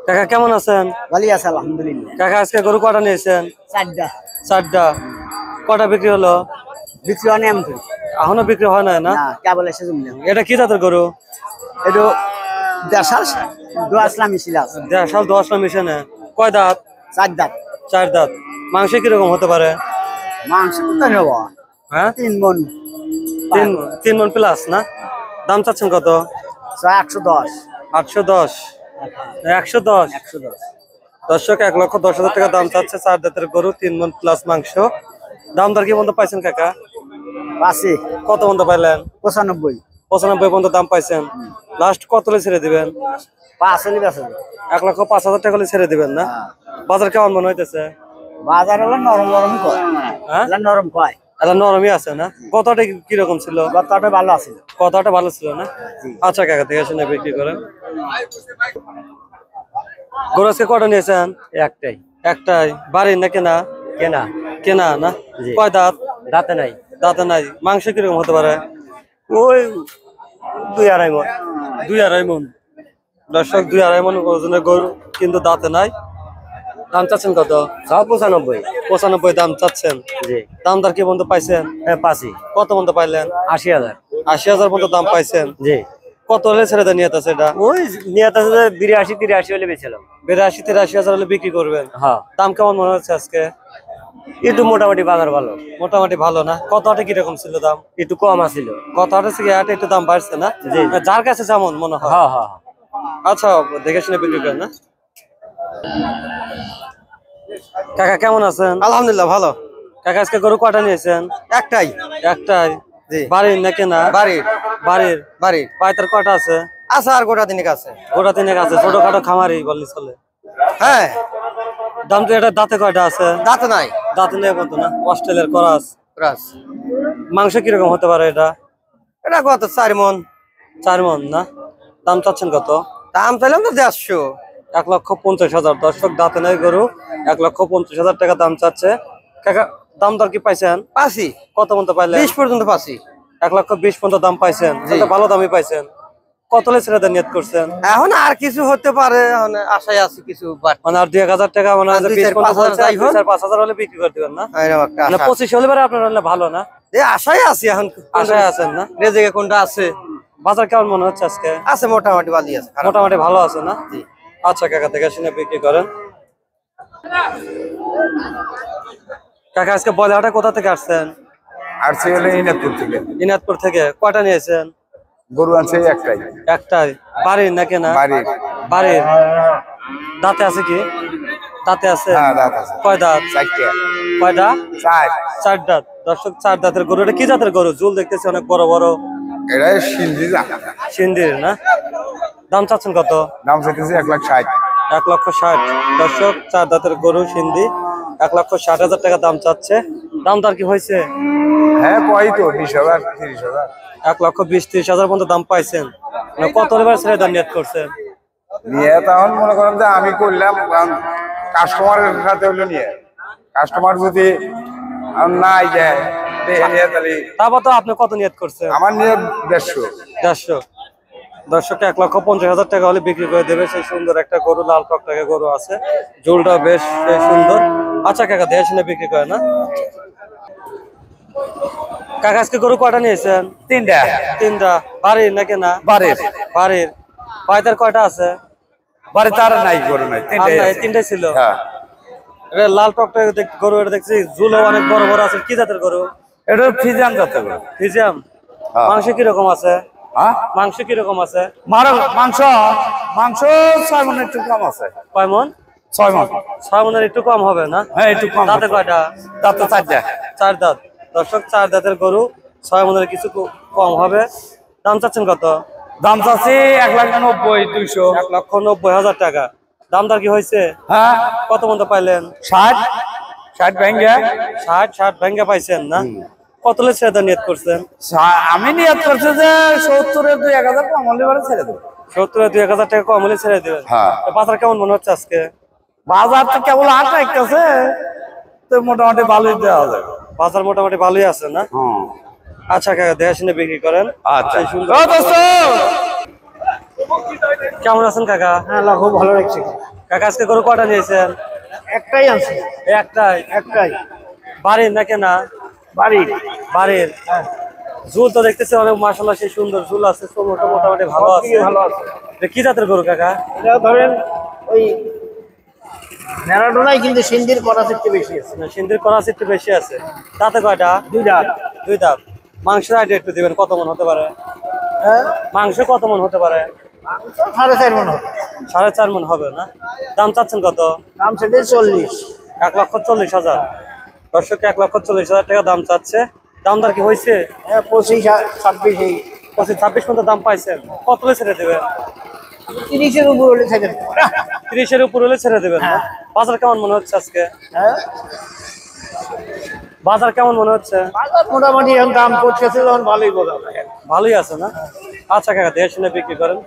কাকা কেমন আছেন? ভালো আছে আলহামদুলিল্লাহ। কাকা আজকে গরু কটা নিয়েছেন? চারটা। চারটা। কটা বিক্রি হলো? বিক্রি হয় না এখনো বিক্রি হয় না? কেবল এসে জমলে। এটা কি জাতের গরু? এটা দেশাল দোয়াশলা মিছিল আছে। দেশাল দোয়াশলা মিশনে। কয় দাঁত? চার দাঁত। চার দাঁত। মাংস কিরকম হতে পারে? মাংস কত নেব? হ্যাঁ 3 মণ। 3 মণ প্লাস না? দাম চাচ্ছেন কত? 110। 810। 110। 110। দর্শক 1,10,000 টাকা দাম চাচ্ছে চার দাঁতের গরু, 3 মণ প্লাস মাংস। দাম দর কি বন্ধ পাইছেন কাকা? আছে। কত বন্ধ পাইলেন? 95। 95 পর্যন্ত দাম পাইছেন। লাস্ট কত হলে ছেড়ে দিবেন? 5 হলে বেচা যাবে। 1,05,000 টাকা হলে ছেড়ে দিবেন না? বাজার কেমন মনে হইতেছে? বাজার হলো নরম নরম কয়। হ্যাঁ নরম কয়। এটা নরমই আছে না? কতটা কিরকম ছিল? কতটা ভালো আছে। কতটা ভালো ছিল না? আচ্ছা কাকা দেখে শুনে বিক্রি করেন। গরু আজকে কটা নিয়েছেন? একটাই। একটাই। বাড়ির না কেনা? কেনা। কেনা না? কয় দাঁত? দাঁতে নাই। দাঁতে নাই। মাংস কিরকম হতে পারে? ওই 2-2.5 মণ। 2-2.5 মণ। দর্শক 2-2.5 মণ ওজনের গরু, কিন্তু দাঁতে নাই। দাম চাচ্ছেন কত? 95। 95 দাম চাচ্ছেন। জি। দাম দর কি বন্ধ পাইছেন? হ্যাঁ পাঁচই। কত বন্ধ পাইলেন? 80,000। 80,000 পর্যন্ত দাম পাইছেন। জি। কত হলে ছেড়ে দেন নিয়ত আছে এটা? ওই নিয়ত আছে 82-83 হলে বেচলাম। 82-83,000 হলে বিক্রি করবেন। হ্যাঁ। দাম কেমন মনে হচ্ছে আজকে? একটু মোটামুটি বাজার ভালো। মোটামুটি ভালো না? কত হাটে কিরকম ছিল দাম? একটু কম আছিল। কত হাটে থেকে হাটে একটু দাম বাড়ছে না? জি। যার কাছে যেমন মনে হয়। হ্যাঁ হ্যাঁ। আচ্ছা দেখে শুনে বিক্রি করেন না? কাকা কেমন আছেন? আলহামদুলিল্লাহ ভালো। কাকা আজকে গরু কটা নিয়েছেন? একটাই। একটাই। জি। বাড়ির না কেনা? বাড়ির। বাড়ির। বাড়ির। পায়তার কটা আছে? আছে আর গোটা দিনের আছে। গোটা তিনেক আছে। ছোটখাটো খামারি বললি চলে। হ্যাঁ। দাম তো এটা দাঁতে কয়টা আছে? দাঁতে নাই। দাঁতে নেই বলতো না? অস্ট্রেলিয়ার করাস। রাস। মাংস কিরকম হতে পারে এটা? এটা কত 4 মণ। 4 মণ না? দাম চাচ্ছেন কত? দাম চাইলাম তো 150। 1,50,000। দর্শক দাঁতে নেই গরু, 1,50,000 টাকা দাম চাচ্ছে। কাকা দাম দর কি পাইছেন? পাঁচই। কত পর্যন্ত পাইলেন? 20 পর্যন্ত পাঁচই। 1,20,000 পর্যন্ত দাম পাইছেন। এটা ভালো দামই পাইছেন। কত হলে ছেড়ে দেন নিয়ত করছেন? এখন আর কিছু হতে পারে, মানে আশায় আছে কিছু বাড়তি। মানে আর 2,000 টাকা মানে 4,5,000 হলে বিক্রি করে দিবেন না? এরকম একটা না আশা। 25 হলে আপনার হলে ভালো না? আশায় আছি এখন। আশায় আছেন না? রেজেকে কোনটা আছে? বাজার কেমন মনে হচ্ছে আজকে? আছে মোটামুটি ভালোই আছে। মোটামুটি ভালো আছে না? আচ্ছা কাকা দেখে শুনে বিক্রি করেন। কাকা আজকে বয়লাটা কোথা থেকে আসছেন? আসছে হলে ইনাদপুর থেকে। ইনাদপুর থেকে। কয়টা নিয়েছেন? গরু আনছে একটাই। একটাই। বাড়ির না কেনা? বাড়ির। বাড়ির। দাঁতে আছে কি? দাঁতে আছে? হ্যাঁ দাঁত আছে। কয় দাঁত? 4টা। কয়টা? 4। 4 দাঁত। দর্শক 4 দাঁতের গরু। এটা কি জাতের গরু? ঝুল দেখতেছি অনেক বড় বড়। এটা সিন্ধি জাত। সিন্ধির না? দাম চাচ্ছেন কত? দাম চাইতেছে 1,60,000। 1,60,000। দর্শক 4 দাঁতের গরু সিন্ধি, 1,60,000 টাকা দাম চাচ্ছে। দাম দর কি হয়েছে? হ্যাঁ কয় তো 20,000 30,000। 1,20,000-30,000 পর্যন্ত দাম পাইছেন। মানে কত লেবার ছেড়ে দাম নিয়ত করছেন? নিয়ে তখন মনে করেন যে আমি করলাম, কারণ কাস্টমারের সাথে হলো নিয়ে কাস্টমার যদি নাই যায় নিয়ে তাহলে তারপর তো আপনি কত নিয়ত করছেন? আমার নিয়ে 150। 150। দর্শক 1,50,000 টাকা হলে বিক্রি করে দেবে। সেই সুন্দর একটা গরু, লাল টকটকে গরু আছে, ঝোলটা বেশ সুন্দর। আচ্ছা কাকা দেখে শুনে বিক্রি করে না? কাকা আজকে গরু কয়টা নিয়েছেন? 3টা। 3টা। বাড়ির না কেনা? বাড়ির। বাড়ির। পায়তার কয়টা আছে? বাড়ি তার নাই গরু নাই। 3টাই ছিল। হ্যাঁ এটা লাল টকটকে গরু, এটা দেখছি ঝুলও অনেক বড় বড় আছে। কি জাতের গরু? এটা ফিজিয়ান জাতের গরু। ফিজিয়াম। হ্যাঁ। মাংস কিরকম আছে? হ্যাঁ মাংস কিরকম আছে? মাংস মাংস 6 মণ একটু কম আছে। কয় মণ? 6 মণ। 6 মণের একটু কম হবে না? হ্যাঁ একটু কম। দাঁতে কয়টা? দাঁতে 4টা। 4 দাঁত। দর্শক 4 দাঁতের গরু, 6 মণের কিছু কম হবে। দাম চাচ্ছেন কত? দাম চাচ্ছি 1,90,200। 1,90,000 টাকা। দাম দর কি হয়েছে? হ্যাঁ কত পর্যন্ত পাইলেন? 60 ভেঙ্গে। 60 ভেঙ্গে পাইছেন না? কত লে ছেড়ে নিয়ত করছেন? আমি নিয়ত করছি যে 70-এর 2-1,000 কম হলে পরে ছেড়ে দেবো। 70-2,000 টাকা কম হলে ছেড়ে দেবেন। হ্যাঁ। বাজার কেমন মনে হচ্ছে আজকে? বাজার তো কেবল 8 আছে, তো মোটামুটি ভালোই দেওয়া যাবে। বাজার মোটামুটি ভালোই আছে না? আচ্ছা কাকা দেখে শুনে বিক্রি করেন। আচ্ছা সুন্দর। কেমন আছেন কাকা? হ্যাঁ খুব ভালো লাগছে। কাকা আজকে গরু কয়টা নিয়েছেন? একটাই আছে, এই একটাই? একটাই বাড়ির না কেনা? বাড়ির। বাড়ির। ঝুল তো দেখতেছি অনেক, মাশাআল্লাহ সেই সুন্দর ঝুল আছে, চোখটা মোটামুটি ভালো আছে। ভালো আছে। এটা কি জাতের গরু কাকা? এটা ধরেন ওই ম্যারাডোনাই, কিন্তু সিন্ধির করা একটু বেশি আছে। সিন্ধির করাস একটু বেশি আছে। তাতে কয়টা? দুই দাঁত। দুই দাঁত। মাংসের আইডিয়া একটু দিবেন, কত মন হতে পারে? হ্যাঁ, মাংস কত মন হতে পারে? 4.5 মন হবে। 4.5 মন হবে না? দাম চাচ্ছেন কত? দাম সেটাই 40। 1,40,000। দর্শক 1,40,000 টাকা দাম চাচ্ছে। দাম দর কি হয়েছে? হ্যাঁ, 25-26 এই 25-26 পর্যন্ত দাম পাইছেন। কত হলে ছেড়ে দেবেন? 30-এর উপর হলে থেকে। 30-এর উপর হলে ছেড়ে দেবেন না? বাজার কেমন মনে হচ্ছে আজকে? হ্যাঁ, বাজার কেমন মনে হচ্ছে? বাজার মোটামুটি এখন দাম করতেছে, তখন ভালোই বোঝা যায়। ভালোই আছে না? আচ্ছা কাকা, দেখে শুনে বিক্রি করেন।